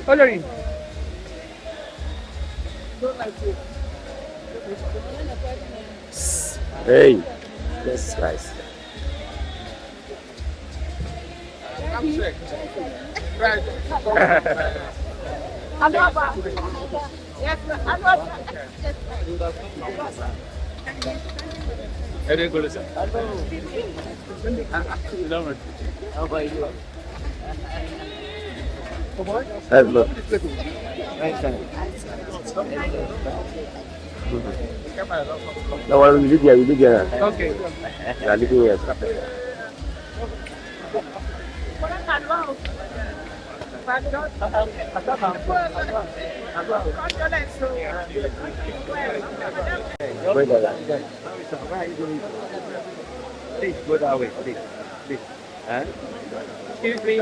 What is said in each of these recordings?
Coloring. Hey, that's nice. Right. Hello. No, well, we did here. Okay. We are living here. Please go that way, please. Huh? Excuse me.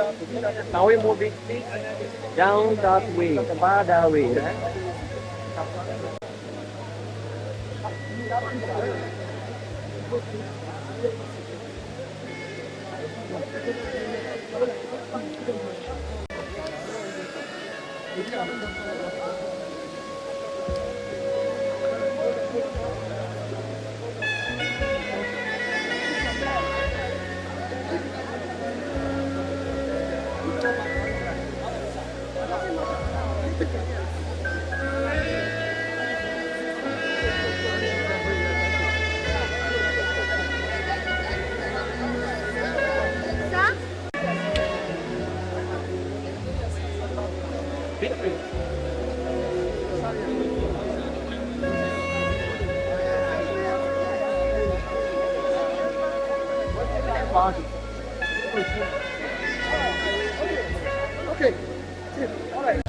Now we're moving down that way, far that way. Okay. All right.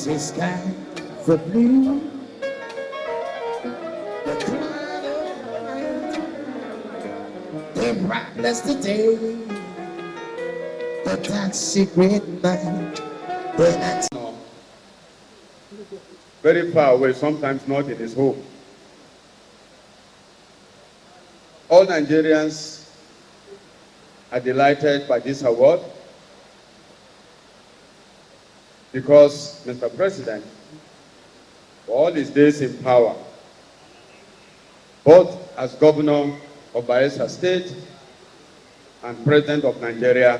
The sky for blue, the cloud of night, the brightness today, the dark secret night, the night. Very far away, sometimes not in his home. All Nigerians are delighted by this award because Mr. President, for all his days in power, both as governor of Bayelsa State and President of Nigeria,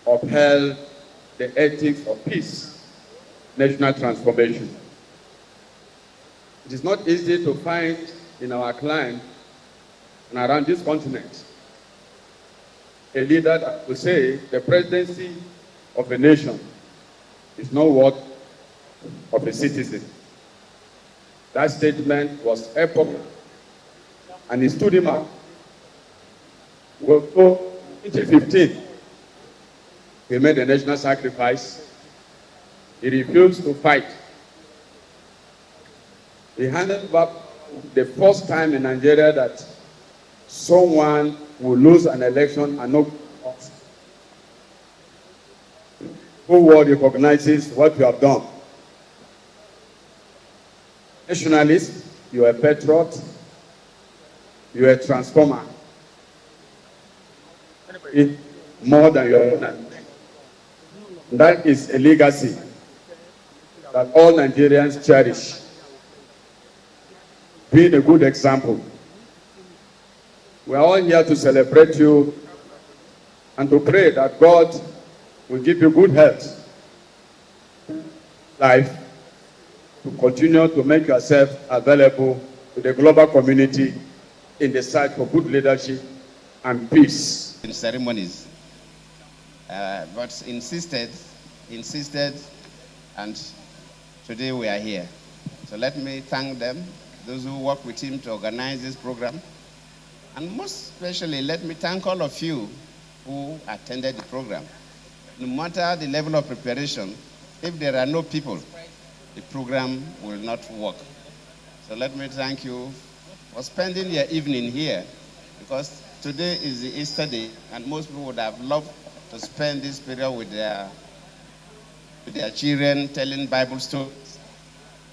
upheld the ethics of peace, national transformation. It is not easy to find in our climate and around this continent a leader that will say the presidency of a nation is not worth of a citizen. That statement was epochal, and he stood him up. Well, 2015, he made a national sacrifice He refused to fight. He handed back the first time in Nigeria that someone will lose an election and not us. Whole world recognizes what you have done. Nationalist, you are a patriot, you are a transformer. More than your own. That is a legacy that all Nigerians cherish. Being a good example. We are all here to celebrate you and to pray that God will give you good health, life, to continue to make yourself available to the global community in the search for good leadership and peace. In ceremonies, but insisted, and today we are here. So let me thank them, those who work with him to organize this program. And most especially, let me thank all of you who attended the program. No matter the level of preparation, if there are no people, the program will not work. So let me thank you for spending your evening here, because today is the Easter day, and most people would have loved to spend this period with their children, telling Bible stories.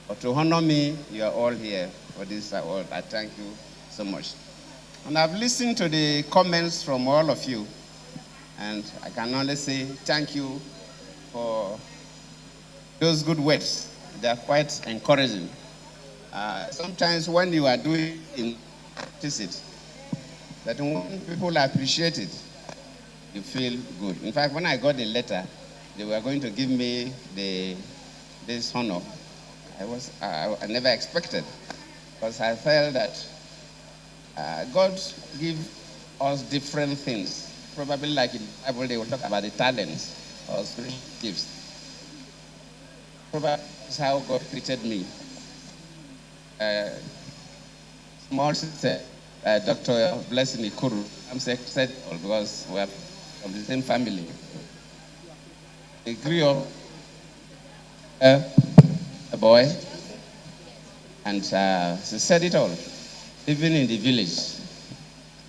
But to honor me, you are all here for this award. I thank you so much. And I've listened to the comments from all of you, and I can only say thank you for those good words. They are quite encouraging. Sometimes when you are doing it, that when people appreciate it, you feel good. In fact, when I got the letter, they were going to give me this honor. I never expected, because I felt that God gives us different things. Probably like in the Bible, they will talk about the talents or spiritual gifts. Probably that's how God treated me. Small sister, Dr. Blessing Ikuru, I'm said because we are from the same family. He grew up a boy, and she said it all. Even in the village,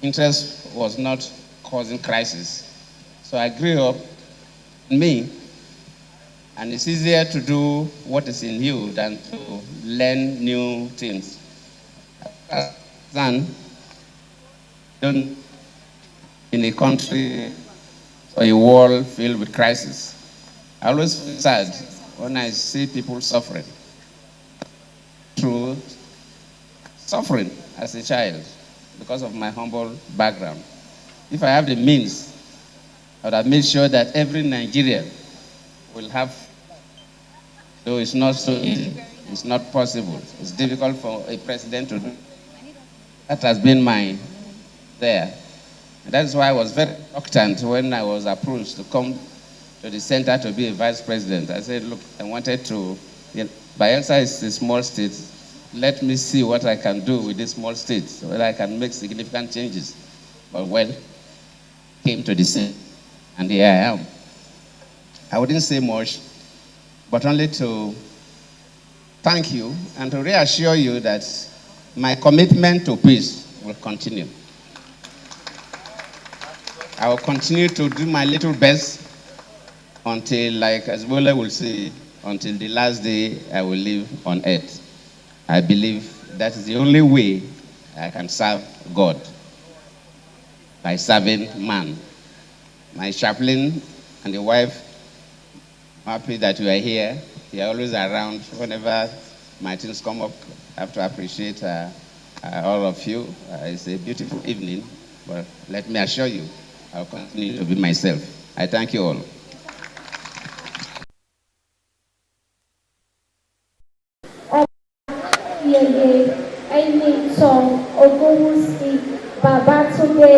interest was not causing crisis. So I grew up in me, and it's easier to do what is in you than to learn new things. Than in a country or a world filled with crisis. I always feel sad when I see people suffering through suffering as a child because of my humble background. If I have the means, I would have made sure that every Nigerian will have, though it's not so easy, it's not possible, it's difficult for a president to do. That has been my there. And that's why I was very reluctant when I was approached to come to the center to be a vice president. I said, look, I wanted to, Bayelsa is a small state. Let me see what I can do with this small state, whether I can make significant changes. But well, came to the center, and here I am. I wouldn't say much, but only to thank you and to reassure you that my commitment to peace will continue. I will continue to do my little best until, like as Bola will say, until the last day I will live on earth. I believe that is the only way I can serve God, by serving man. My chaplain and the wife, I'm happy that you are here. You are always around whenever my things come up. I have to appreciate all of you. It's a beautiful evening, but let me assure you, I'll continue to be myself. I thank you all. Nyesom Ogunwusi Babatunde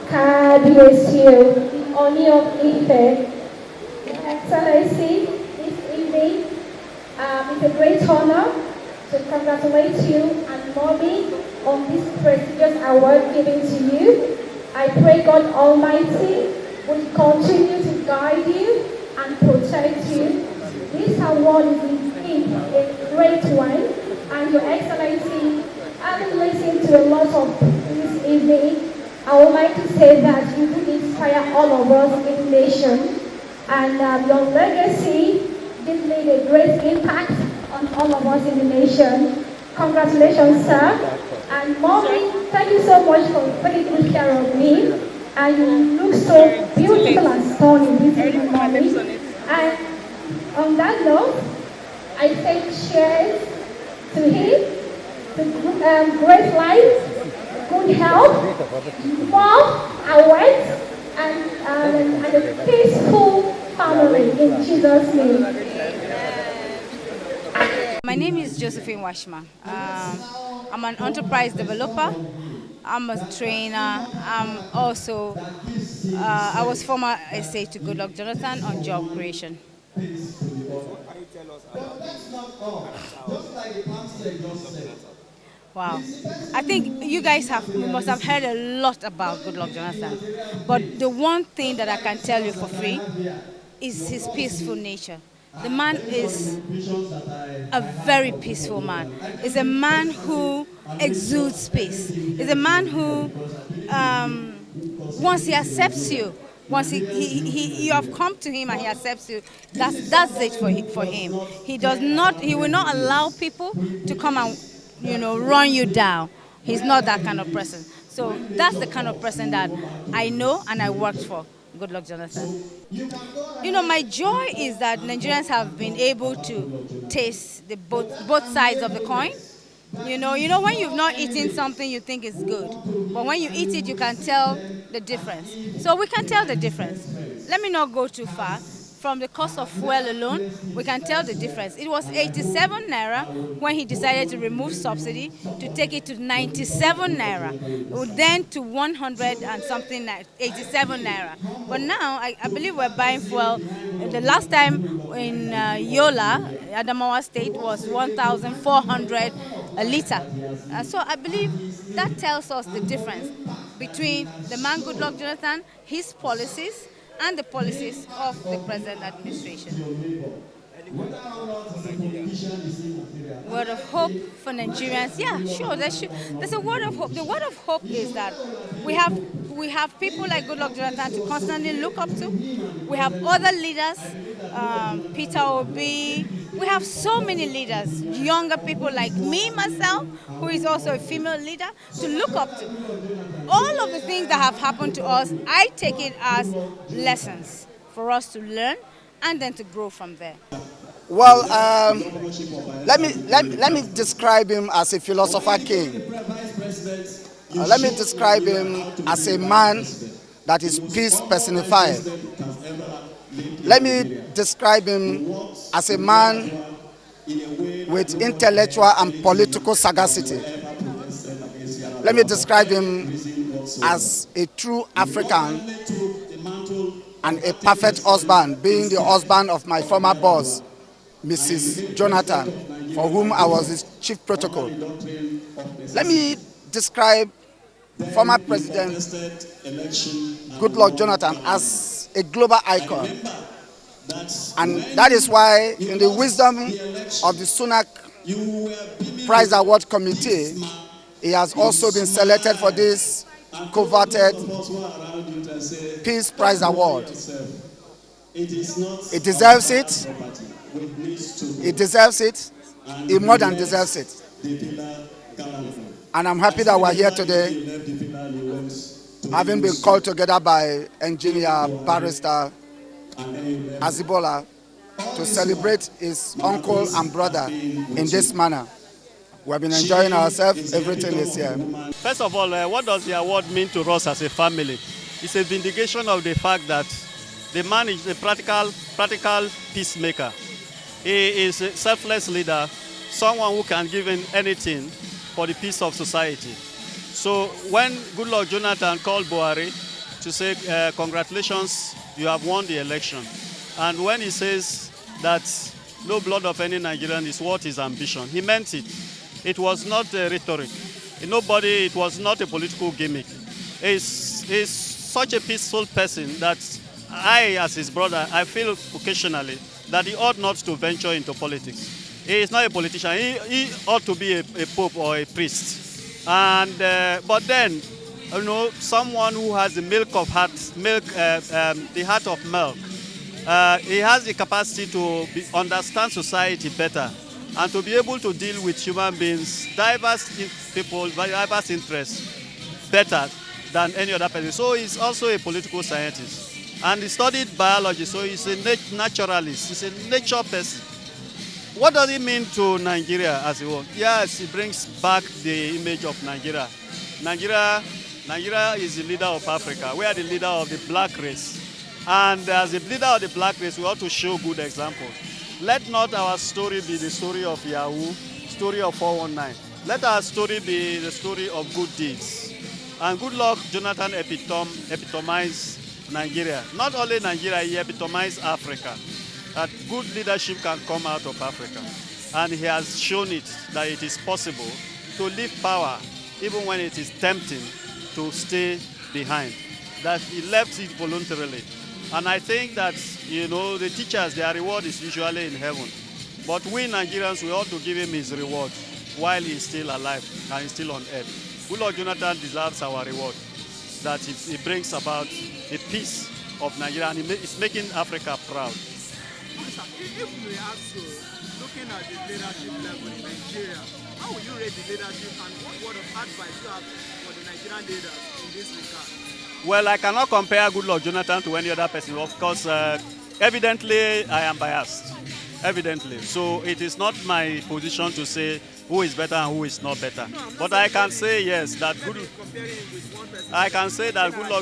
Kabiyesi, the Oni of Ife. Excellency, this evening it's a great honor to congratulate you and Mommy on this prestigious award given to you. I pray God Almighty will continue to guide you and protect you. world is indeed a great one, and Your Excellency, having listened to a lot of this evening, I would like to say that you do inspire all of us in the nation, and your legacy did leave a great impact on all of us in the nation. Congratulations, sir. And Mommy, thank you so much for taking good care of me. And you look so beautiful and stunning this evening, Mommy. And on that note, I take cheers to him, to great life, good health, more awards, and a peaceful family in Jesus' name. My name is Josephine Washma. I'm an enterprise developer. I'm a trainer. I'm also, I was former SA to Goodluck Jonathan on job creation. Wow. I think you guys must have heard a lot about Goodluck Jonathan. But the one thing that I can tell you for free is his peaceful nature. The man is a very peaceful man. He's a man who exudes peace. He's a man who, once he accepts you, once you have come to him and he accepts you, that's it for him. He will not allow people to come and run you down. He's not that kind of person. So that's the kind of person that I know and I worked for. Goodluck Jonathan. My joy is that Nigerians have been able to taste both sides of the coin. When you've not eaten something you think is good, but when you eat it, you can tell the difference. So we can tell the difference. Let me not go too far. From the cost of fuel alone, we can tell the difference. It was 87 naira when he decided to remove subsidy to take it to 97 naira, then to 100 and something, 87 naira. But now, I believe we're buying fuel. The last time in Yola, Adamawa State, was 1,400 a liter. So I believe that tells us the difference between the man Goodluck Jonathan, his policies, and the policies of the present administration. Word of hope for Nigerians? Yeah, sure. There's a word of hope. The word of hope is that we have people like Goodluck Jonathan to constantly look up to. We have other leaders, Peter Obi. We have so many leaders, younger people like me, myself, who is also a female leader, to look up to. All of the things that have happened to us, I take it as lessons for us to learn and then to grow from there. Well, let me describe him as a philosopher king. Let me describe him as a man that is peace personified. Let me describe him as a man with intellectual and political sagacity. Let me describe him as a true African and a perfect husband, being the husband of my former boss, Mrs. Jonathan, for whom I was his chief protocol. Let me describe former President Goodluck Jonathan as a global icon. And that is why, in the wisdom of the Sunhak Prize Award Committee, he has also been selected for this coveted Peace Prize Award. He deserves it. He deserves it. He more than deserves it. And I'm happy that we're here today, having been called together by engineer, barrister Azibola to celebrate his uncle and brother in this manner. We've been enjoying ourselves. Everything is here. First of all, what does the award mean to us as a family? It's a vindication of the fact that the man is a practical peacemaker. He is a selfless leader, someone who can give in anything for the peace of society. So when Goodluck Jonathan called Buhari to say, congratulations, you have won the election. And when he says that no blood of any Nigerian is worth his ambition, he meant it. It was not rhetoric. It was not a political gimmick. He's such a peaceful person that I, as his brother, I feel occasionally that he ought not to venture into politics. He is not a politician. He ought to be a pope or a priest. And but then, you know, someone who has the the heart of milk. He has the capacity to understand society better and to be able to deal with human beings, diverse people, diverse interests better than any other person. So he's also a political scientist. And he studied biology, so he's a naturalist. He's a nature person. What does it mean to Nigeria as a whole? Yes, he brings back the image of Nigeria. Nigeria is the leader of Africa. We are the leader of the black race. And as the leader of the black race, we ought to show good examples. Let not our story be the story of Yahoo, story of 419. Let our story be the story of good deeds. And Goodluck Jonathan epitomized Nigeria. Not only Nigeria, he epitomized Africa. That good leadership can come out of Africa. And he has shown it that it is possible to leave power even when it is tempting to stay behind. That he left it voluntarily. And I think that, you know, the teachers, their reward is usually in heaven. But we Nigerians, we ought to give him his reward while he's still alive and he's still on earth. Goodluck Jonathan deserves our reward, that he brings about the peace of Nigeria and it's making Africa proud. If we ask you, looking at the leadership level in Nigeria, how will you rate the leadership and what word of advice you have for the Nigerian leaders in this regard? Well, I cannot compare Goodluck Jonathan to any other person. Of course, evidently, I am biased. Evidently. So it is not my position to say who is better and who is not better. But I can say, yes, that Goodluck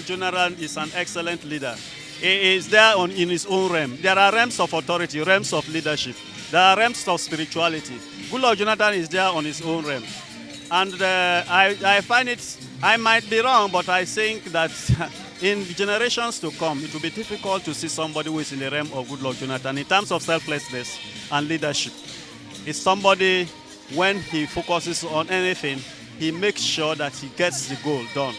Jonathan is an excellent leader. He is there in his own realm. There are realms of authority, realms of leadership. There are realms of spirituality. Goodluck Jonathan is there on his own realm. And I find it, I might be wrong, but I think that in generations to come, it will be difficult to see somebody who is in the realm of Goodluck Jonathan in terms of selflessness and leadership. It's somebody, when he focuses on anything, he makes sure that he gets the goal done.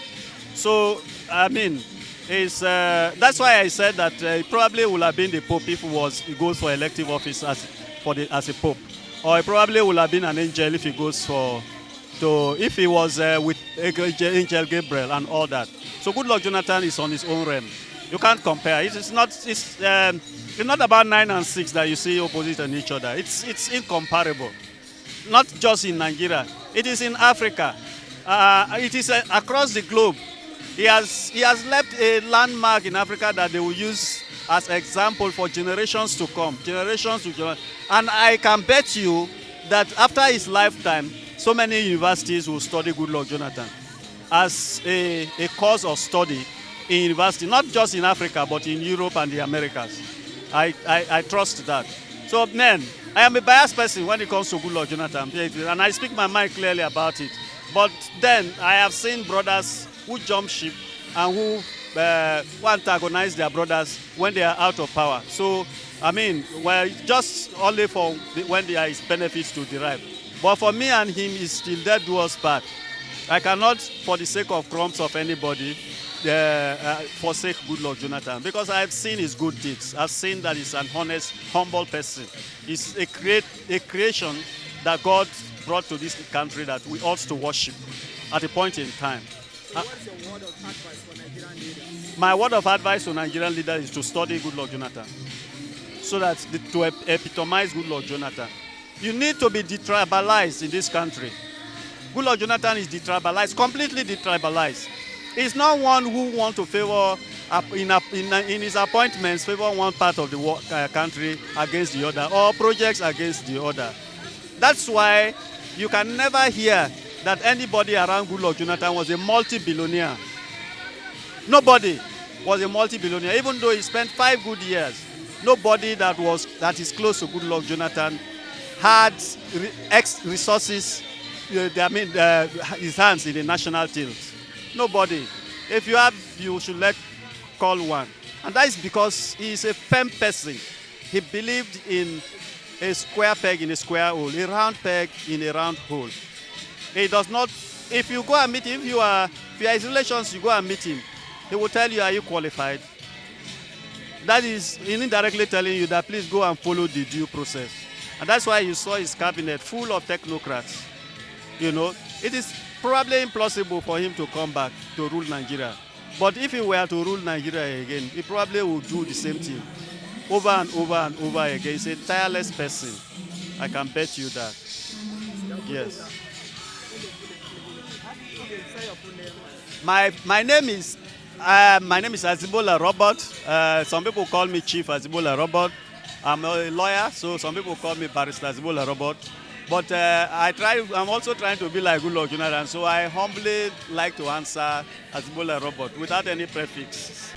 So, I mean, that's why I said that he probably would have been the Pope if he goes for elective office as a Pope. Or he probably would have been an angel if he goes if he was with Angel Gabriel and all that. So Goodluck Jonathan is on his own realm. You can't compare. It's not about 9 and 6 that you see opposite on each other. It's incomparable. Not just in Nigeria. It is in Africa. It is across the globe. He has left a landmark in Africa that they will use as example for generations to come. And I can bet you that after his lifetime, so many universities will study Goodluck Jonathan as a course of study in university, not just in Africa, but in Europe and the Americas. I trust that. So, man, I am a biased person when it comes to Goodluck Jonathan, and I speak my mind clearly about it. But then I have seen brothers who jump ship and who antagonize their brothers when they are out of power. So, I mean, well, just only for when there is benefits to derive. But for me and him, it's still there do us bad. I cannot, for the sake of crumbs of anybody, forsake Goodluck Jonathan, because I've seen his good deeds. I've seen that he's an honest, humble person. He's a creation that God brought to this country that we ought to worship at a point in time. So what's your word of advice for Nigerian leaders? My word of advice to Nigerian leaders is to study Goodluck Jonathan, so that to epitomize Goodluck Jonathan. You need to be detribalized in this country. Goodluck Jonathan is detribalized, completely detribalized. He's not one who wants to favor, in his appointments, favor one part of the country against the other, or projects against the other. That's why you can never hear that anybody around Goodluck Jonathan was a multi-billionaire. Nobody was a multi-billionaire, even though he spent 5 good years. Nobody that is close to Goodluck Jonathan had resources, his hands in the national tills. Nobody. If you have, you should call one. And that is because he is a firm person. He believed in a square peg in a square hole, a round peg in a round hole. He does not, if you go and meet him, if you are his relations, you go and meet him, he will tell you, are you qualified? that is indirectly telling you that please go and follow the due process. And that's why you saw his cabinet full of technocrats. You know, it is probably impossible for him to come back to rule Nigeria. But if he were to rule Nigeria again, he probably would do the same thing over and over and over again. He's a tireless person. I can bet you that. Yes. My name is Azibola Robert. Some people call me Chief Azibola Robert. I'm a lawyer, so some people call me Barrister Azibola Robert. But I'm also trying to be like Goodluck Jonathan, so I humbly like to answer Azibola Robert without any prefix.